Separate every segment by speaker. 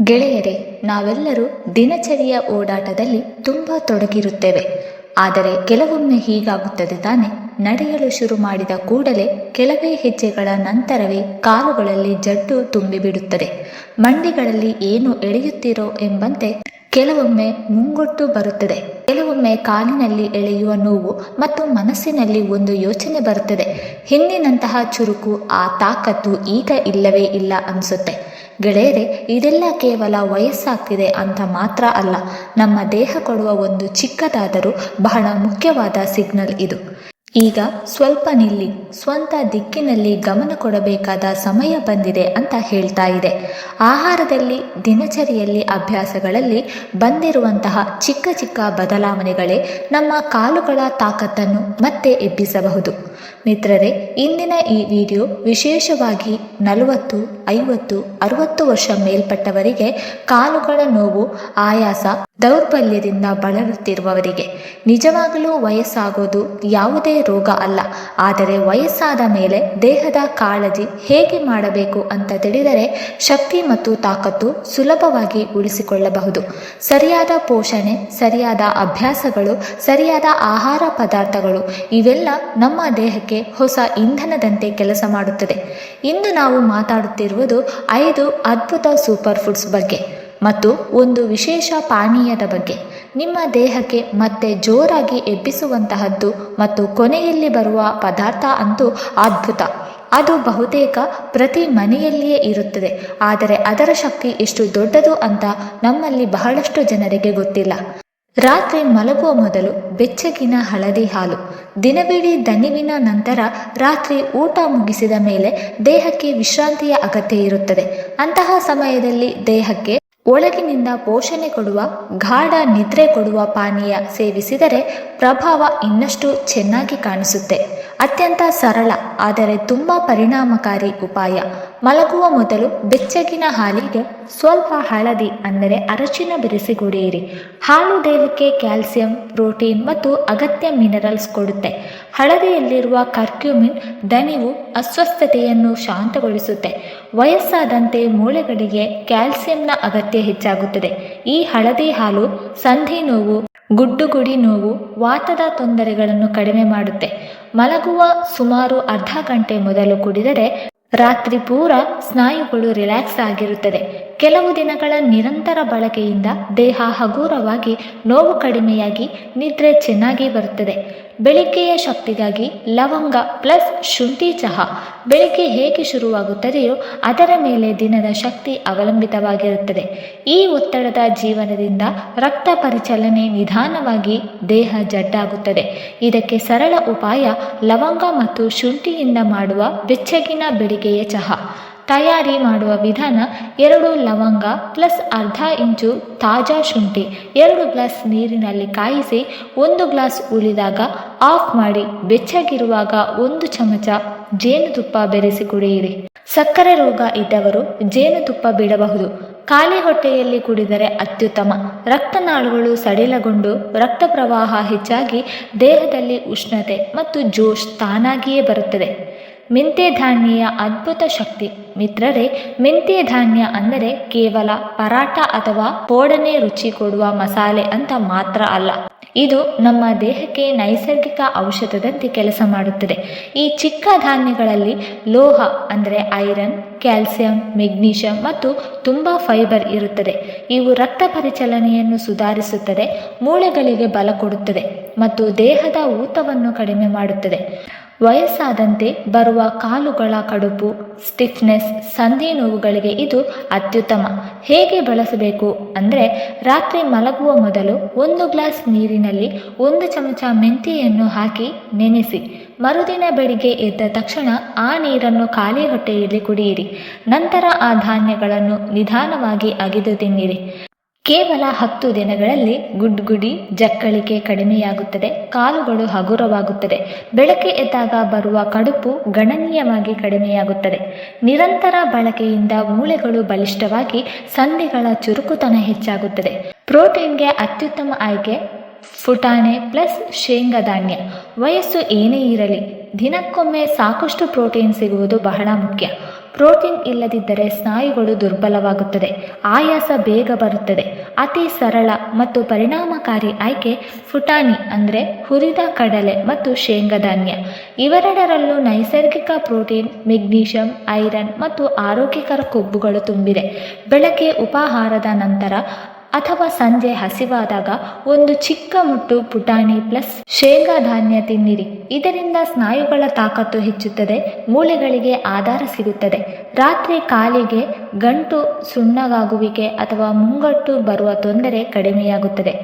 Speaker 1: ಗೆಳೆಯರೇ, ನಾವೆಲ್ಲರೂ ದಿನಚರಿಯ ಓಡಾಟದಲ್ಲಿ ತುಂಬ ತೊಡಗಿರುತ್ತೇವೆ. ಆದರೆ ಕೆಲವೊಮ್ಮೆ ಹೀಗಾಗುತ್ತದೆ ತಾನೆ. ನಡೆಯಲು ಶುರು ಮಾಡಿದ ಕೂಡಲೇ ಕೆಲವೇ ಹೆಜ್ಜೆಗಳ ನಂತರವೇ ಕಾಲುಗಳಲ್ಲಿ ಜಡ್ಡು ತುಂಬಿಬಿಡುತ್ತದೆ. ಮಂಡಿಗಳಲ್ಲಿ ಏನು ಎಳೆಯುತ್ತೀರೋ ಎಂಬಂತೆ ಕೆಲವೊಮ್ಮೆ ಮುಂಗೊಟ್ಟು ಬರುತ್ತದೆ. ಕೆಲವೊಮ್ಮೆ ಕಾಲಿನಲ್ಲಿ ಎಳೆಯುವ ನೋವು ಮತ್ತು ಮನಸ್ಸಿನಲ್ಲಿ ಒಂದು ಯೋಚನೆ ಬರುತ್ತದೆ. ಹಿಂದಿನಂತಹ ಚುರುಕು, ಆ ತಾಕತ್ತು ಈಗ ಇಲ್ಲವೇ ಇಲ್ಲ ಅನಿಸುತ್ತೆ. ಗೆಳೆಯರೆ, ಇದೆಲ್ಲ ಕೇವಲ ವಯಸ್ಸಾಗ್ತಿದೆ ಅಂತ ಮಾತ್ರ ಅಲ್ಲ, ನಮ್ಮ ದೇಹ ಕೊಡುವ ಒಂದು ಚಿಕ್ಕದಾದರೂ ಬಹಳ ಮುಖ್ಯವಾದ ಸಿಗ್ನಲ್ ಇದು. ಈಗ ಸ್ವಲ್ಪ ನಿಲ್ಲಿ, ಸ್ವಂತ ದಿಕ್ಕಿನಲ್ಲಿ ಗಮನ ಕೊಡಬೇಕಾದ ಸಮಯ ಬಂದಿದೆ ಅಂತ ಹೇಳ್ತಾ ಇದೆ. ಆಹಾರದಲ್ಲಿ, ದಿನಚರಿಯಲ್ಲಿ, ಅಭ್ಯಾಸಗಳಲ್ಲಿ ಬಂದಿರುವಂತಹ ಚಿಕ್ಕ ಚಿಕ್ಕ ಬದಲಾವಣೆಗಳೇ ನಮ್ಮ ಕಾಲುಗಳ ತಾಕತ್ತನ್ನು ಮತ್ತೆ ಎಬ್ಬಿಸಬಹುದು. ಮಿತ್ರರೇ, ಇಂದಿನ ಈ ವಿಡಿಯೋ ವಿಶೇಷವಾಗಿ 40, 50, 60 ವರ್ಷ ಮೇಲ್ಪಟ್ಟವರಿಗೆ, ಕಾಲುಗಳ ನೋವು, ಆಯಾಸ, ದೌರ್ಬಲ್ಯದಿಂದ ಬಳಲುತ್ತಿರುವವರಿಗೆ. ನಿಜವಾಗಲೂ ವಯಸ್ಸಾಗೋದು ಯಾವುದೇ ರೋಗ ಅಲ್ಲ, ಆದರೆ ವಯಸ್ಸಾದ ಮೇಲೆ ದೇಹದ ಕಾಳಜಿ ಹೇಗೆ ಮಾಡಬೇಕು ಅಂತ ತಿಳಿದರೆ ಶಕ್ತಿ ಮತ್ತು ತಾಕತ್ತು ಸುಲಭವಾಗಿ ಉಳಿಸಿಕೊಳ್ಳಬಹುದು. ಸರಿಯಾದ ಪೋಷಣೆ, ಸರಿಯಾದ ಅಭ್ಯಾಸಗಳು, ಸರಿಯಾದ ಆಹಾರ ಪದಾರ್ಥಗಳು ಇವೆಲ್ಲ ನಮ್ಮ ದೇಹಕ್ಕೆ ಹೊಸ ಇಂಧನದಂತೆ ಕೆಲಸ ಮಾಡುತ್ತದೆ. ಇಂದು ನಾವು ಮಾತಾಡುತ್ತಿರುವುದು 5 ಅದ್ಭುತ ಸೂಪರ್ ಫುಡ್ಸ್ ಬಗ್ಗೆ ಮತ್ತು ಒಂದು ವಿಶೇಷ ಪಾನೀಯದ ಬಗ್ಗೆ. ನಿಮ್ಮ ದೇಹಕ್ಕೆ ಮತ್ತೆ ಜೋರಾಗಿ ಎಬ್ಬಿಸುವಂತಹದ್ದು ಮತ್ತು ಕೊನೆಯಲ್ಲಿ ಬರುವ ಪದಾರ್ಥ ಅಂತೂ ಅದ್ಭುತ. ಅದು ಬಹುತೇಕ ಪ್ರತಿ ಮನೆಯಲ್ಲಿಯೇ ಇರುತ್ತದೆ, ಆದರೆ ಅದರ ಶಕ್ತಿ ಎಷ್ಟು ದೊಡ್ಡದು ಅಂತ ನಮ್ಮಲ್ಲಿ ಬಹಳಷ್ಟು ಜನರಿಗೆ ಗೊತ್ತಿಲ್ಲ. ರಾತ್ರಿ ಮಲಗುವ ಮೊದಲು ಬೆಚ್ಚಗಿನ ಹಳದಿ ಹಾಲು. ದಿನವಿಡೀ ದಣಿವಿನ ನಂತರ ರಾತ್ರಿ ಊಟ ಮುಗಿಸಿದ ಮೇಲೆ ದೇಹಕ್ಕೆ ವಿಶ್ರಾಂತಿಯ ಅಗತ್ಯ ಇರುತ್ತದೆ. ಅಂತಹ ಸಮಯದಲ್ಲಿ ದೇಹಕ್ಕೆ ಒಳಗಿನಿಂದ ಪೋಷಣೆ ಕೊಡುವ, ಗಾಢ ನಿದ್ರೆ ಕೊಡುವ ಪಾನೀಯ ಸೇವಿಸಿದರೆ ಪ್ರಭಾವ ಇನ್ನಷ್ಟು ಚೆನ್ನಾಗಿ ಕಾಣಿಸುತ್ತೆ. ಅತ್ಯಂತ ಸರಳ ಆದರೆ ತುಂಬ ಪರಿಣಾಮಕಾರಿ ಉಪಾಯ. ಮಲಗುವ ಮೊದಲು ಬೆಚ್ಚಗಿನ ಹಾಲಿಗೆ ಸ್ವಲ್ಪ ಹಳದಿ ಅಂದರೆ ಅರಶಿನ ಬೆರೆಸಿ ಕುಡಿಯಿರಿ. ಹಾಲು ದೇಹಕ್ಕೆ ಕ್ಯಾಲ್ಸಿಯಂ, ಪ್ರೋಟೀನ್ ಮತ್ತು ಅಗತ್ಯ ಮಿನರಲ್ಸ್ ಕೊಡುತ್ತೆ. ಹಳದಿಯಲ್ಲಿರುವ ಕರ್ಕ್ಯೂಮಿನ್ ದಣಿವು, ಅಸ್ವಸ್ಥತೆಯನ್ನು ಶಾಂತಗೊಳಿಸುತ್ತೆ. ವಯಸ್ಸಾದಂತೆ ಮೂಳೆಗಳಿಗೆ ಕ್ಯಾಲ್ಸಿಯಂನ ಅಗತ್ಯ ಹೆಚ್ಚಾಗುತ್ತದೆ. ಈ ಹಳದಿ ಹಾಲು ಸಂಧಿ ನೋವು, ಗುಡ್ಡುಗುಡಿ ನೋವು, ವಾತದ ತೊಂದರೆಗಳನ್ನು ಕಡಿಮೆ ಮಾಡುತ್ತೆ. ಮಲಗುವ ಸುಮಾರು ಅರ್ಧ ಗಂಟೆ ಮೊದಲು ಕುಡಿದರೆ ರಾತ್ರಿ ಪೂರ ಸ್ನಾಯುಗಳು ರಿಲ್ಯಾಕ್ಸ್ ಆಗಿರುತ್ತದೆ. ಕೆಲವು ದಿನಗಳ ನಿರಂತರ ಬಳಕೆಯಿಂದ ದೇಹ ಹಗುರವಾಗಿ, ನೋವು ಕಡಿಮೆಯಾಗಿ ನಿದ್ರೆ ಚೆನ್ನಾಗಿ ಬರುತ್ತದೆ. ಬೆಳಿಗ್ಗೆಯ ಶಕ್ತಿಗಾಗಿ ಲವಂಗ ಪ್ಲಸ್ ಶುಂಠಿ ಚಹಾ. ಬೆಳಿಗ್ಗೆ ಹೇಗೆ ಶುರುವಾಗುತ್ತದೆಯೋ ಅದರ ಮೇಲೆ ದಿನದ ಶಕ್ತಿ ಅವಲಂಬಿತವಾಗಿರುತ್ತದೆ. ಈ ಒತ್ತಡದ ಜೀವನದಿಂದ ರಕ್ತ ಪರಿಚಲನೆ ನಿಧಾನವಾಗಿ, ದೇಹ ಜಡ್ಡಾಗುತ್ತದೆ. ಇದಕ್ಕೆ ಸರಳ ಉಪಾಯ ಲವಂಗ ಮತ್ತು ಶುಂಠಿಯಿಂದ ಮಾಡುವ ಬೆಚ್ಚಗಿನ ಬೆಳಿಗ್ಗೆಯ ಚಹಾ. ತಯಾರಿ ಮಾಡುವ ವಿಧಾನ: 2 ಲವಂಗ ಪ್ಲಸ್ ಅರ್ಧ ಇಂಚು ತಾಜಾ ಶುಂಠಿ 2 ಗ್ಲಾಸ್ ನೀರಿನಲ್ಲಿ ಕಾಯಿಸಿ 1 ಗ್ಲಾಸ್ ಉಳಿದಾಗ ಆಫ್ ಮಾಡಿ. ಬೆಚ್ಚಗಿರುವಾಗ 1 ಚಮಚ ಜೇನುತುಪ್ಪ ಬೆರೆಸಿ ಕುಡಿಯಿರಿ. ಸಕ್ಕರೆ ರೋಗ ಇದ್ದವರು ಜೇನುತುಪ್ಪ ಬಿಡಬಹುದು. ಖಾಲಿ ಹೊಟ್ಟೆಯಲ್ಲಿ ಕುಡಿದರೆ ಅತ್ಯುತ್ತಮ. ರಕ್ತನಾಳಗಳು ಸಡಿಲಗೊಂಡು ರಕ್ತ ಪ್ರವಾಹ ಹೆಚ್ಚಾಗಿ ದೇಹದಲ್ಲಿ ಉಷ್ಣತೆ ಮತ್ತು ಜೋಶ್ ತಾನಾಗಿಯೇ ಬರುತ್ತದೆ. ಮೆಂತ್ಯ ಧಾನ್ಯಯ ಅದ್ಭುತ ಶಕ್ತಿ. ಮಿತ್ರರೇ, ಮೆಂತ್ಯ ಧಾನ್ಯ ಅಂದರೆ ಕೇವಲ ಪರಾಟ ಅಥವಾ ಪೋಡನೆ ರುಚಿ ಕೊಡುವ ಮಸಾಲೆ ಅಂತ ಮಾತ್ರ ಅಲ್ಲ. ಇದು ನಮ್ಮ ದೇಹಕ್ಕೆ ನೈಸರ್ಗಿಕ ಔಷಧದಂತೆ ಕೆಲಸ ಮಾಡುತ್ತದೆ. ಈ ಚಿಕ್ಕ ಧಾನ್ಯಗಳಲ್ಲಿ ಲೋಹ ಅಂದರೆ ಐರನ್, ಕ್ಯಾಲ್ಸಿಯಂ, ಮೆಗ್ನೀಷಿಯಂ ಮತ್ತು ತುಂಬ ಫೈಬರ್ ಇರುತ್ತದೆ. ಇವು ರಕ್ತ ಪರಿಚಲನೆಯನ್ನು ಸುಧಾರಿಸುತ್ತದೆ, ಮೂಳೆಗಳಿಗೆ ಬಲ ಕೊಡುತ್ತದೆ ಮತ್ತು ದೇಹದ ಊತವನ್ನು ಕಡಿಮೆ ಮಾಡುತ್ತದೆ. ವಯಸ್ಸಾದಂತೆ ಬರುವ ಕಾಲುಗಳ ಕಡುಪು, ಸ್ಟಿಫ್ನೆಸ್, ಸಂಧಿ ನೋವುಗಳಿಗೆ ಇದು ಅತ್ಯುತ್ತಮ. ಹೇಗೆ ಬಳಸಬೇಕು ಅಂದರೆ, ರಾತ್ರಿ ಮಲಗುವ ಮೊದಲು 1 ಗ್ಲಾಸ್ ನೀರಿನಲ್ಲಿ 1 ಚಮಚ ಮೆಂತ್ಯೆಯನ್ನು ಹಾಕಿ ನೆನೆಸಿ. ಮರುದಿನ ಬೆಳಿಗ್ಗೆ ಎದ್ದ ತಕ್ಷಣ ಆ ನೀರನ್ನು ಖಾಲಿ ಹೊಟ್ಟೆಯಲ್ಲಿ ಕುಡಿಯಿರಿ. ನಂತರ ಆ ಧಾನ್ಯಗಳನ್ನು ನಿಧಾನವಾಗಿ ಅಗೆದು ತಿನ್ನಿರಿ. ಕೇವಲ 10 ದಿನಗಳಲ್ಲಿ ಗುಡ್ಗುಡಿ, ಜಕ್ಕಳಿಕೆ ಕಡಿಮೆಯಾಗುತ್ತದೆ, ಕಾಲುಗಳು ಹಗುರವಾಗುತ್ತದೆ. ಬೆಳಗ್ಗೆ ಎದ್ದಾಗ ಬರುವ ಕಡುಪು ಗಣನೀಯವಾಗಿ ಕಡಿಮೆಯಾಗುತ್ತದೆ. ನಿರಂತರ ಬಳಕೆಯಿಂದ ಮೂಳೆಗಳು ಬಲಿಷ್ಠವಾಗಿ ಸಂಧಿಗಳ ಚುರುಕುತನ ಹೆಚ್ಚಾಗುತ್ತದೆ. ಪ್ರೋಟೀನ್ಗೆ ಅತ್ಯುತ್ತಮ ಆಯ್ಕೆ ಫುಟಾಣೆ ಪ್ಲಸ್ ಶೇಂಗಾ ಧಾನ್ಯ. ವಯಸ್ಸು ಏನೇ ಇರಲಿ, ದಿನಕ್ಕೊಮ್ಮೆ ಸಾಕಷ್ಟು ಪ್ರೋಟೀನ್ ಸಿಗುವುದು ಬಹಳ ಮುಖ್ಯ. ಪ್ರೋಟೀನ್ ಇಲ್ಲದಿದ್ದರೆ ಸ್ನಾಯುಗಳು ದುರ್ಬಲವಾಗುತ್ತದೆ, ಆಯಾಸ ಬೇಗ ಬರುತ್ತದೆ. ಅತಿ ಸರಳ ಮತ್ತು ಪರಿಣಾಮಕಾರಿ ಆಯ್ಕೆ ಫುಟಾಣಿ ಅಂದರೆ ಹುರಿದ ಕಡಲೆ ಮತ್ತು ಶೇಂಗಾಧಾನ್ಯ. ಇವೆರಡರಲ್ಲೂ ನೈಸರ್ಗಿಕ ಪ್ರೋಟೀನ್, ಮೆಗ್ನೀಷಿಯಂ, ಐರನ್ ಮತ್ತು ಆರೋಗ್ಯಕರ ಕೊಬ್ಬುಗಳು ತುಂಬಿದೆ. ಬೆಳಗ್ಗೆ ಉಪಾಹಾರದ ನಂತರ ಅಥವಾ ಸಂಜೆ ಹಸಿವಾದಾಗ ಒಂದು ಚಿಕ್ಕ ಮುಟ್ಟು ಪುಟಾಣಿ ಪ್ಲಸ್ ಶೇಂಗಾಧಾನ್ಯ ತಿನ್ನಿರಿ. ಇದರಿಂದ ಸ್ನಾಯುಗಳ ತಾಕತ್ತು ಹೆಚ್ಚುತ್ತದೆ, ಮೂಳೆಗಳಿಗೆ ಆಧಾರ ಸಿಗುತ್ತದೆ. ರಾತ್ರಿ ಕಾಲಿಗೆ ಗಂಟು, ಸುಣ್ಣಗಾಗುವಿಕೆ ಅಥವಾ ಮುಂಗಟ್ಟು ಬರುವ ತೊಂದರೆ ಕಡಿಮೆಯಾಗುತ್ತದೆ.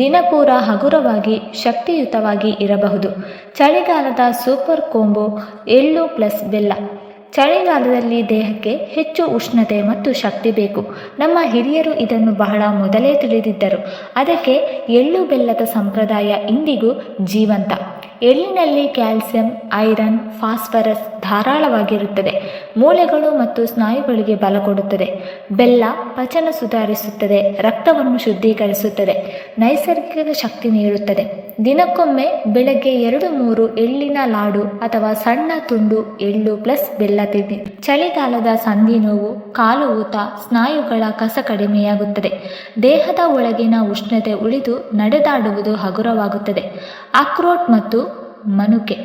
Speaker 1: ದಿನಪೂರ ಹಗುರವಾಗಿ ಶಕ್ತಿಯುತವಾಗಿ ಇರಬಹುದು. ಚಳಿಗಾಲದ ಸೂಪರ್ ಕೋಂಬೋ ಎಳ್ಳು ಪ್ಲಸ್ ಬೆಲ್ಲ. ಚಳಿಗಾಲದಲ್ಲಿ ದೇಹಕ್ಕೆ ಹೆಚ್ಚು ಉಷ್ಣತೆ ಮತ್ತು ಶಕ್ತಿ ಬೇಕು. ನಮ್ಮ ಹಿರಿಯರು ಇದನ್ನು ಬಹಳ ಮೊದಲೇ ತಿಳಿದಿದ್ದರು. ಅದಕ್ಕೆ ಎಳ್ಳು ಬೆಲ್ಲದ ಸಂಪ್ರದಾಯ ಇಂದಿಗೂ ಜೀವಂತ. ಎಳ್ಳಿನಲ್ಲಿ ಕ್ಯಾಲ್ಸಿಯಂ, ಐರನ್, ಫಾಸ್ಫರಸ್ ಧಾರಾಳವಾಗಿರುತ್ತದೆ. ಮೂಳೆಗಳು ಮತ್ತು ಸ್ನಾಯುಗಳಿಗೆ ಬಲ ಕೊಡುತ್ತದೆ. ಬೆಲ್ಲ ಪಚನ ಸುಧಾರಿಸುತ್ತದೆ, ರಕ್ತವನ್ನು ಶುದ್ಧೀಕರಿಸುತ್ತದೆ, ನೈಸರ್ಗಿಕ ಶಕ್ತಿ ನೀಡುತ್ತದೆ. ದಿನಕ್ಕೊಮ್ಮೆ ಬೆಳಗ್ಗೆ 2-3 ಎಳ್ಳಿನ ಲಾಡು ಅಥವಾ ಸಣ್ಣ ತುಂಡು ಎಳ್ಳು ಪ್ಲಸ್ ಬೆಲ್ಲ ತಿನ್ನಿ. ಚಳಿಗಾಲದ ಸಂಧಿ ನೋವು, ಕಾಲು ಊತ, ಸ್ನಾಯುಗಳ ಕಸ ಕಡಿಮೆಯಾಗುತ್ತದೆ. ದೇಹದ ಒಳಗಿನ ಉಷ್ಣತೆ ಉಳಿದು ನಡೆದಾಡುವುದು ಹಗುರವಾಗುತ್ತದೆ. ಅಕ್ರೋಟ್ ಮತ್ತು ಮನುಕೆ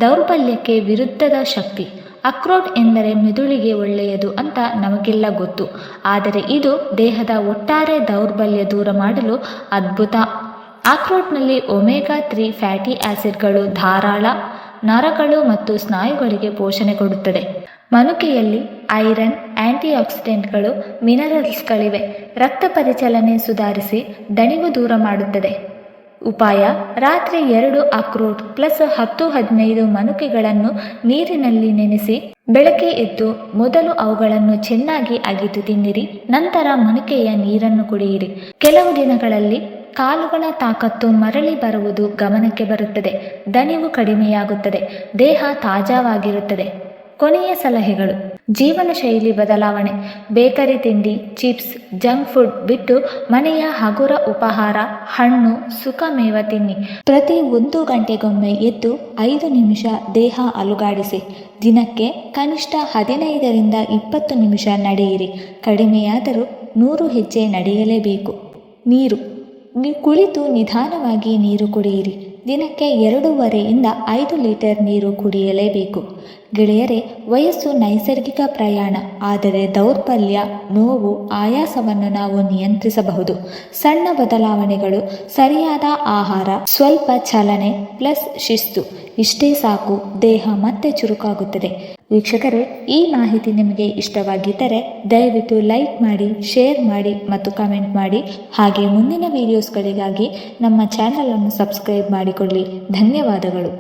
Speaker 1: ದೌರ್ಬಲ್ಯಕ್ಕೆ ವಿರುದ್ಧದ ಶಕ್ತಿ. ಅಕ್ರೋಟ್ ಎಂದರೆ ಮೆದುಳಿಗೆ ಒಳ್ಳೆಯದು ಅಂತ ನಮಗೆಲ್ಲ ಗೊತ್ತು. ಆದರೆ ಇದು ದೇಹದ ಒಟ್ಟಾರೆ ದೌರ್ಬಲ್ಯ ದೂರ ಮಾಡಲು ಅದ್ಭುತ. ಅಕ್ರೋಟ್ನಲ್ಲಿ ಒಮೆಗಾ 3 ಫ್ಯಾಟಿ ಆಸಿಡ್ಗಳು ಧಾರಾಳ, ನರಗಳು ಮತ್ತು ಸ್ನಾಯುಗಳಿಗೆ ಪೋಷಣೆ ಕೊಡುತ್ತದೆ. ಮನುಕೆಯಲ್ಲಿ ಐರನ್, ಆಂಟಿಆಕ್ಸಿಡೆಂಟ್ಗಳು, ಮಿನರಲ್ಸ್ಗಳಿವೆ. ರಕ್ತ ಪರಿಚಲನೆ ಸುಧಾರಿಸಿ ದಣಿವು ದೂರ ಮಾಡುತ್ತದೆ. ಉಪಾಯ: ರಾತ್ರಿ 2 ಅಕ್ರೋಟ್ ಪ್ಲಸ್ 10-15 ಮನುಕೆಗಳನ್ನು ನೀರಿನಲ್ಲಿ ನೆನೆಸಿ ಬೆಳಗ್ಗೆ ಎದ್ದು ಮೊದಲು ಅವುಗಳನ್ನು ಚೆನ್ನಾಗಿ ಅಗಿದು ತಿನ್ನಿರಿ. ನಂತರ ಮನುಕೆಯ ನೀರನ್ನು ಕುಡಿಯಿರಿ. ಕೆಲವು ದಿನಗಳಲ್ಲಿ ಕಾಲುಗಳ ತಾಕತ್ತು ಮರಳಿ ಬರುವುದು ಗಮನಕ್ಕೆ ಬರುತ್ತದೆ. ದಣಿವು ಕಡಿಮೆಯಾಗುತ್ತದೆ. ದೇಹ ತಾಜಾವಾಗಿರುತ್ತದೆ. ಕೊನೆಯ ಸಲಹೆಗಳು: ಜೀವನ ಶೈಲಿ ಬದಲಾವಣೆ. ಬೇಕರಿ ತಿಂಡಿ, ಚಿಪ್ಸ್, ಜಂಕ್ ಫುಡ್ ಬಿಟ್ಟು ಮನೆಯ ಹಗುರ ಉಪಹಾರ, ಹಣ್ಣು, ಸುಖಮೇವ ತಿನ್ನಿ. ಪ್ರತಿ 1 ಗಂಟೆಗೊಮ್ಮೆ ಎದ್ದು 5 ನಿಮಿಷ ದೇಹ ಅಲುಗಾಡಿಸಿ. ದಿನಕ್ಕೆ ಕನಿಷ್ಠ 15-20 ನಿಮಿಷ ನಡೆಯಿರಿ. ಕಡಿಮೆಯಾದರೂ 100 ಹೆಜ್ಜೆ ನಡೆಯಲೇಬೇಕು. ನೀರು: ಕುಳಿತು ನಿಧಾನವಾಗಿ ನೀರು ಕುಡಿಯಿರಿ. ದಿನಕ್ಕೆ 2.5 ಲೀಟರ್ ನೀರು ಕುಡಿಯಲೇಬೇಕು. ಗೆಳೆಯರೇ, ವಯಸ್ಸು ನೈಸರ್ಗಿಕ ಪ್ರಯಾಣ. ಆದರೆ ದೌರ್ಬಲ್ಯ, ನೋವು, ಆಯಾಸವನ್ನು ನಾವು ನಿಯಂತ್ರಿಸಬಹುದು. ಸಣ್ಣ ಬದಲಾವಣೆಗಳು, ಸರಿಯಾದ ಆಹಾರ, ಸ್ವಲ್ಪ ಚಲನೆ ಪ್ಲಸ್ ಶಿಸ್ತು, ಇಷ್ಟೇ ಸಾಕು. ದೇಹ ಮತ್ತೆ ಚುರುಕಾಗುತ್ತದೆ. ವೀಕ್ಷಕರೇ, ಈ ಮಾಹಿತಿ ನಿಮಗೆ ಇಷ್ಟವಾಗಿದ್ದರೆ ದಯವಿಟ್ಟು ಲೈಕ್ ಮಾಡಿ, ಶೇರ್ ಮಾಡಿ ಮತ್ತು ಕಮೆಂಟ್ ಮಾಡಿ. ಹಾಗೆ ಮುಂದಿನ ವಿಡಿಯೋಸ್ಗಳಿಗಾಗಿ ನಮ್ಮ ಚಾನಲನ್ನು ಸಬ್ಸ್ಕ್ರೈಬ್ ಮಾಡಿಕೊಳ್ಳಿ. ಧನ್ಯವಾದಗಳು.